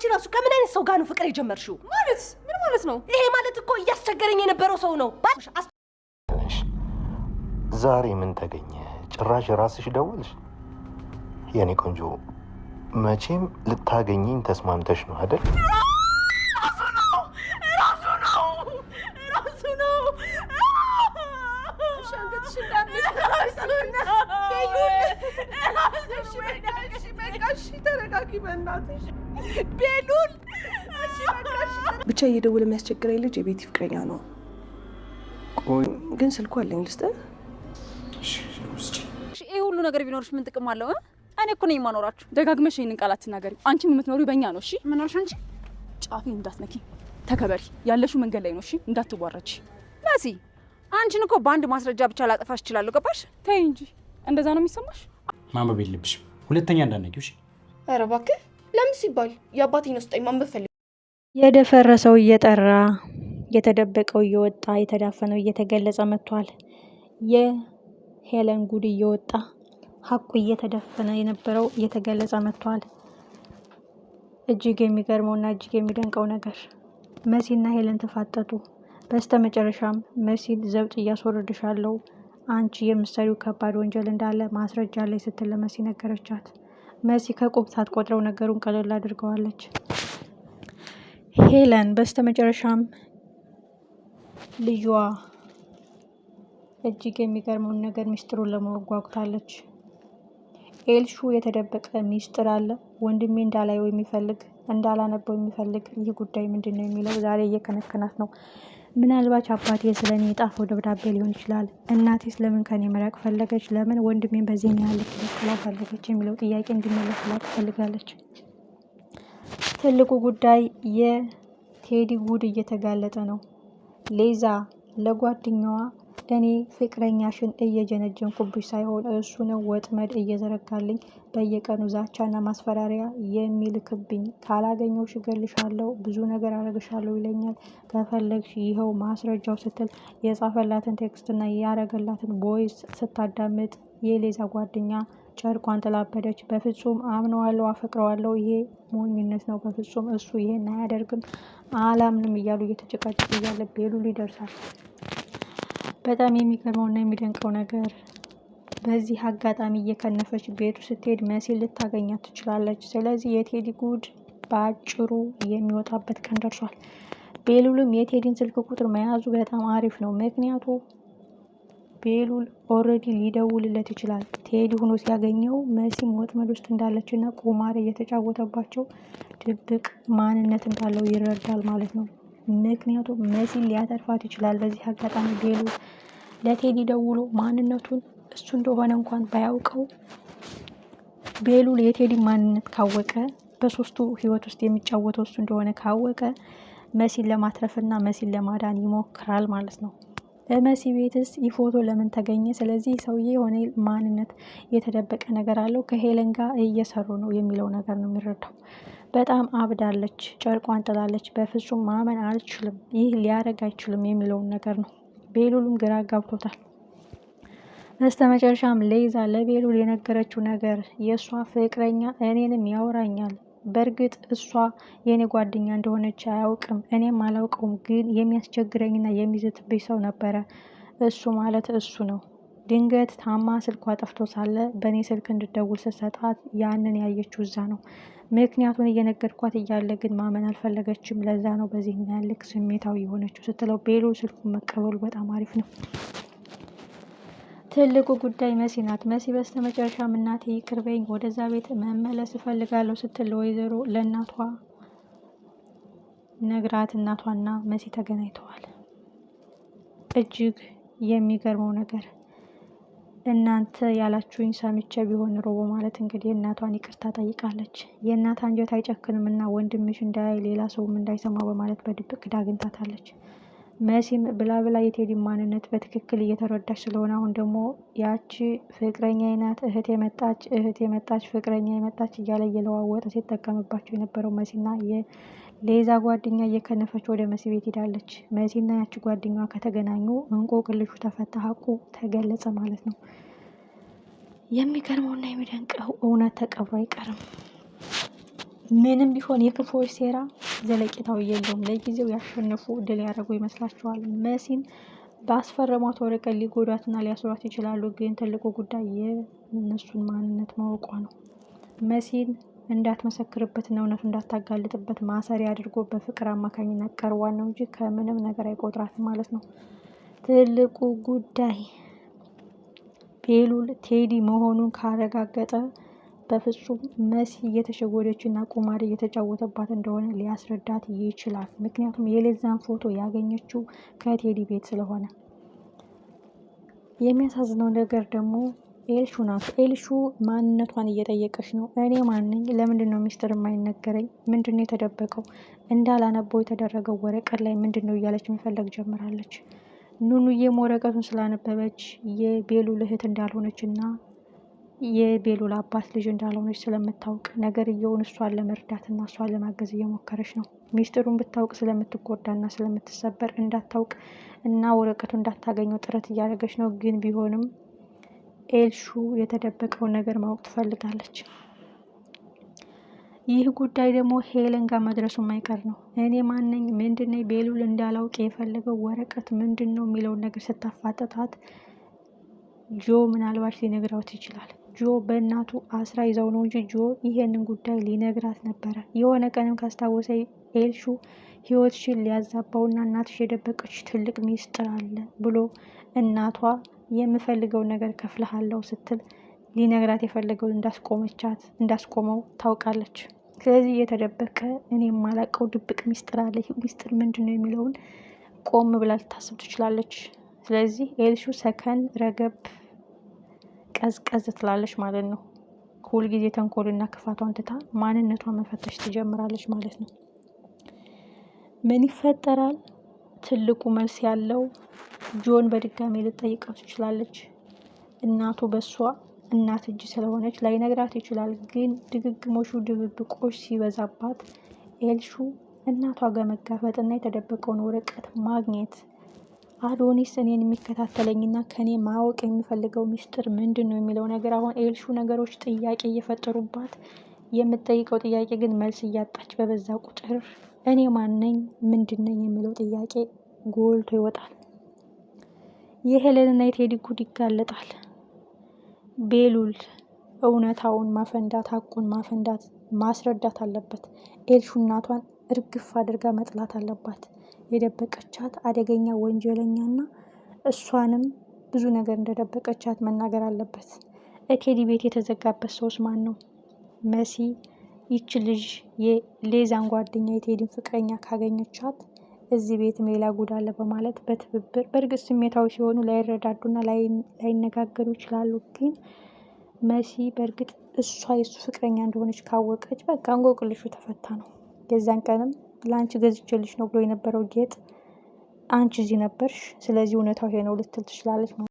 አንቺ ራሱ ከምን አይነት ሰው ጋር ነው ፍቅር የጀመርሽው? ማለት ምን ማለት ነው? ይሄ ማለት እኮ እያስቸገረኝ የነበረው ሰው ነው። ዛሬ ምን ተገኘ? ጭራሽ ራስሽ ደወልሽ? የኔ ቆንጆ መቼም ልታገኘኝ ተስማምተሽ ነው አይደል? ቤሉል ብቻ እየደወለ የሚያስቸግረኝ ልጅ የቤቲ ፍቅረኛ ነው። ቆይ ግን ስልኩ አለኝ ልስጥህ? ይሄ ሁሉ ነገር ቢኖርሽ ምን ጥቅም አለው? እኔ እኮ ነኝ የማኖራችሁ። ደጋግመሽ ይሄንን ቃል አትናገሪ። አንቺም የምትኖሪው በእኛ ነው። እሺ ምን አልሽ አንቺ? ጫፊን እንዳትነኪ፣ ተከበሪ። ያለሽው መንገድ ላይ ነው። እሺ እንዳትዋረጂ። መሲ አንቺን እኮ በአንድ ማስረጃ ብቻ ላጠፋሽ እችላለሁ። ገባሽ? ተይ እንጂ እንደዛ ነው የሚሰማሽ? ማንበብ የለብሽም ሁለተኛ እንዳትነኪው። እሺ ኧረ እባክህ ለምን ሲባል የአባቴን ነው ስጠኝ ማንበብ ፈልግ። የደፈረሰው እየጠራ የተደበቀው እየወጣ የተዳፈነው እየተገለጸ መጥቷል። የሄለን ጉድ እየወጣ ሀቁ እየተደፈነ የነበረው እየተገለጸ መጥቷል። እጅግ የሚገርመውና እጅግ የሚደንቀው ነገር መሲና ሄለን ተፋጠጡ። በስተመጨረሻም መሲን ዘብጥ እያስወርድሻለሁ፣ አንቺ የምትሰሪው ከባድ ወንጀል እንዳለ ማስረጃ ላይ ስትል ለመሲ ነገረቻት። መሲ ከቁብ ሳትቆጥረው ነገሩን ቀለል አድርገዋለች። ሄለን በስተመጨረሻም ልጇ እጅግ የሚገርመውን ነገር ሚስጥሩን ለማወቅ ጓጉታለች። ኤልሹ የተደበቀ ሚስጥር አለ፣ ወንድሜ እንዳላየው የሚፈልግ እንዳላነበው የሚፈልግ ይህ ጉዳይ ምንድን ነው የሚለው ዛሬ እየከነከናት ነው። ምናልባት አባቴ ስለኔ የጣፈው ደብዳቤ ሊሆን ይችላል። እናቴ ስለምን ከኔ መራቅ ፈለገች? ለምን ወንድሜን በዚህ ያህል ልትከላ ፈለገች? የሚለው ጥያቄ እንዲመለስላት ትፈልጋለች። ትልቁ ጉዳይ የቴዲ ጉድ እየተጋለጠ ነው። ሌዛ ለጓደኛዋ እኔ ፍቅረኛሽን እየጀነጀንኩብሽ ሳይሆን እሱ ነው ወጥመድ እየዘረጋልኝ በየቀኑ ዛቻና ማስፈራሪያ የሚልክብኝ። ካላገኘሁሽ እገልሻለሁ፣ ብዙ ነገር አረግሻለሁ ይለኛል። ከፈለግሽ ይኸው ማስረጃው ስትል የጻፈላትን ቴክስትና ያረገላትን ቮይስ ስታዳምጥ የሌዛ ጓደኛ ጨርቋን ጥላበደች። በፍጹም አምነዋለሁ፣ አፈቅረዋለሁ፣ ይሄ ሞኝነት ነው፣ በፍጹም እሱ ይሄን አያደርግም፣ አላምንም እያሉ እየተጨቃጨቁ እያለ ቤሉል ይደርሳል። በጣም የሚገርመውና የሚደንቀው ነገር በዚህ አጋጣሚ እየከነፈች ቤቱ ስትሄድ መሲል ልታገኛት ትችላለች። ስለዚህ የቴዲ ጉድ በአጭሩ የሚወጣበት ቀን ደርሷል። ቤሉልም የቴዲን ስልክ ቁጥር መያዙ በጣም አሪፍ ነው። ምክንያቱ ቤሉል ኦልሬዲ ሊደውልለት ይችላል። ቴዲ ሆኖ ሲያገኘው መሲም ወጥመድ ውስጥ እንዳለችና ቁማር እየተጫወተባቸው ድብቅ ማንነት እንዳለው ይረዳል ማለት ነው። ምክንያቱም መሲን ሊያተርፋት ይችላል። በዚህ አጋጣሚ ቤሉል ለቴዲ ደውሎ ማንነቱን እሱ እንደሆነ እንኳን ባያውቀው ቤሉል የቴዲ ማንነት ካወቀ በሶስቱ ህይወት ውስጥ የሚጫወተው እሱ እንደሆነ ካወቀ መሲን ለማትረፍና መሲን ለማዳን ይሞክራል ማለት ነው። በመሲ ቤትስ ይህ ፎቶ ለምን ተገኘ? ስለዚህ ሰውዬ የሆነ ማንነት የተደበቀ ነገር አለው፣ ከሄለን ጋር እየሰሩ ነው የሚለው ነገር ነው የሚረዳው። በጣም አብዳለች፣ ጨርቋን ጥላለች፣ በፍጹም ማመን አልችልም፣ ይህ ሊያረግ አይችልም የሚለውን ነገር ነው። ቤሉልም ግራ ጋብቶታል። በስተመጨረሻም ሌዛ ለቤሉል የነገረችው ነገር የእሷ ፍቅረኛ እኔንም ያወራኛል፣ በእርግጥ እሷ የኔ ጓደኛ እንደሆነች አያውቅም፣ እኔም አላውቀውም፣ ግን የሚያስቸግረኝና የሚዝትብኝ ሰው ነበረ። እሱ ማለት እሱ ነው። ድንገት ታማ ስልኳ ጠፍቶ ሳለ በእኔ ስልክ እንድደውል ስትሰጣት ያንን ያየችው እዛ ነው። ምክንያቱን እየነገርኳት እያለ ግን ማመን አልፈለገችም። ለዛ ነው በዚህ ያልክ ስሜታዊ የሆነችው ስትለው ቤሉል ስልኩን መቀበሉ በጣም አሪፍ ነው። ትልቁ ጉዳይ መሲ ናት። መሲ በስተመጨረሻም እናቴ ይቅር በይኝ፣ ወደዛ ቤት መመለስ እፈልጋለሁ ስትል ወይዘሮ ለእናቷ ነግራት እናቷና መሲ ተገናኝተዋል። እጅግ የሚገርመው ነገር እናንተ ያላችሁኝ ሰምቼ ቢሆን ኖሮ በማለት እንግዲህ እናቷን ይቅርታ ጠይቃለች። የእናት አንጀት አይጨክንም እና ወንድምሽ እንዳያይ ሌላ ሰውም እንዳይሰማ በማለት በድብቅ ዳግኝታታለች። መሲም ብላ ብላ የቴዲ ማንነት በትክክል እየተረዳች ስለሆነ አሁን ደግሞ ያቺ ፍቅረኛ ናት፣ እህት የመጣች ፍቅረኛ የመጣች እያለ እየለዋወጠ ሲጠቀምባቸው የነበረው መሲና የሌዛ ጓደኛ እየከነፈች ወደ መሲ ቤት ሄዳለች። መሲና ያቺ ጓደኛዋ ከተገናኙ እንቆቅልሹ ተፈታ፣ ሀቁ ተገለጸ ማለት ነው። የሚገርመውና የሚደንቀው እውነት ተቀብሮ አይቀርም። ምንም ቢሆን የክፉዎች ሴራ ዘለቄታዊ የለውም። ለጊዜው ያሸንፉ ድል ያደረጉ ይመስላችኋል። መሲን በአስፈረሟት ወረቀት ሊጎዷትና ሊያስሯት ይችላሉ። ግን ትልቁ ጉዳይ የእነሱን ማንነት ማወቋ ነው። መሲን እንዳትመሰክርበትና እውነቱ እንዳታጋልጥበት ማሰሪያ አድርጎ በፍቅር አማካኝነት ቀርቧን ነው እንጂ ከምንም ነገር አይቆጥራትም ማለት ነው። ትልቁ ጉዳይ ቤሉል ቴዲ መሆኑን ካረጋገጠ በፍጹም መሲ እየተሸወደች እና ቁማር እየተጫወተባት እንደሆነ ሊያስረዳት ይችላል። ምክንያቱም የሌዛን ፎቶ ያገኘችው ከቴዲ ቤት ስለሆነ። የሚያሳዝነው ነገር ደግሞ ኤልሹ ናት። ኤልሹ ማንነቷን እየጠየቀች ነው። እኔ ማንኝ? ለምንድን ነው ሚስጥር የማይነገረኝ? ምንድን ነው የተደበቀው? እንዳላነበው የተደረገው ወረቀት ላይ ምንድን ነው እያለች መፈለግ ጀምራለች። ኑኑዬም ወረቀቱን ስላነበበች የቤሉል እህት እንዳልሆነች እና የቤሉል አባት ልጅ እንዳልሆነች ስለምታውቅ ነገርየውን እሷን ለመርዳት እና እሷን ለማገዝ እየሞከረች ነው። ሚስጥሩን ብታውቅ ስለምትጎዳ እና ስለምትሰበር እንዳታውቅ እና ወረቀቱ እንዳታገኘው ጥረት እያደረገች ነው። ግን ቢሆንም ኤልሹ የተደበቀውን ነገር ማወቅ ትፈልጋለች። ይህ ጉዳይ ደግሞ ሄለን ጋር መድረሱ የማይቀር ነው። እኔ ማነኝ? ምንድነው ቤሉል እንዳላውቅ የፈለገው ወረቀት ምንድን ነው የሚለውን ነገር ስታፋጠጣት ጆ ምናልባት ሊነግራት ይችላል። ጆ በእናቱ አስራ ይዘው ነው እንጂ ጆ ይሄንን ጉዳይ ሊነግራት ነበረ። የሆነ ቀንም ካስታወሰ ኤልሹ ህይወትሽን ሊያዛባውና እናትሽ የደበቀች ትልቅ ሚስጥር አለ ብሎ እናቷ የምፈልገውን ነገር ከፍልሃለሁ ስትል ሊነግራት የፈለገውን እንዳስቆመው ታውቃለች። ስለዚህ የተደበቀ እኔ የማላውቀው ድብቅ ሚስጥር አለ። ይህ ሚስጥር ምንድን ነው የሚለውን ቆም ብላ ልታስብ ትችላለች። ስለዚህ ኤልሹ ሰከን ረገብ ቀዝቀዝ ትላለች ማለት ነው። ሁልጊዜ ተንኮልና ክፋቷን ትታ ማንነቷን መፈተሽ ትጀምራለች ማለት ነው። ምን ይፈጠራል? ትልቁ መልስ ያለው ጆን በድጋሚ ልጠይቀው ትችላለች። እናቱ በሷ እናት እጅ ስለሆነች ላይነግራት ይችላል። ግን ድግግሞሹ ድብብቆሽ ሲበዛባት ኤልሹ እናቷ ጋር መጋፈጥና የተደበቀውን ወረቀት ማግኘት አዶኒስ እኔን የሚከታተለኝና ከኔ ማወቅ የሚፈልገው ሚስጥር ምንድን ነው የሚለው ነገር አሁን ኤልሹ ነገሮች ጥያቄ እየፈጠሩባት የምትጠይቀው ጥያቄ ግን መልስ እያጣች በበዛ ቁጥር እኔ ማነኝ? ምንድን ነኝ የሚለው ጥያቄ ጎልቶ ይወጣል። የሄለንና የቴዲ ጉድ ይጋለጣል። ቤሉል እውነታውን ማፈንዳት ሀቁን ማፈንዳት ማስረዳት አለበት። ኤልሹ እናቷን እርግፍ አድርጋ መጥላት አለባት። የደበቀቻት አደገኛ ወንጀለኛና እሷንም ብዙ ነገር እንደደበቀቻት መናገር አለበት። ቴዲ ቤት የተዘጋበት ሰውስ ማን ነው? መሲ ይች ልጅ የሌዛን ጓደኛ የቴዲን ፍቅረኛ ካገኘቻት እዚህ ቤትም ሌላ ጉድ አለ በማለት በትብብር በእርግጥ ስሜታዊ ሲሆኑ ላይረዳዱና ላይነጋገሩ ይችላሉ። ግን መሲ በእርግጥ እሷ የሱ ፍቅረኛ እንደሆነች ካወቀች በቃ እንቆቅልሹ ተፈታ ነው። የዛን ቀንም ለአንቺ ገዝቼልሽ ነው ብሎ የነበረው ጌጥ አንቺ እዚህ ነበርሽ፣ ስለዚህ እውነታው ይሄ ነው ልትል ትችላለች።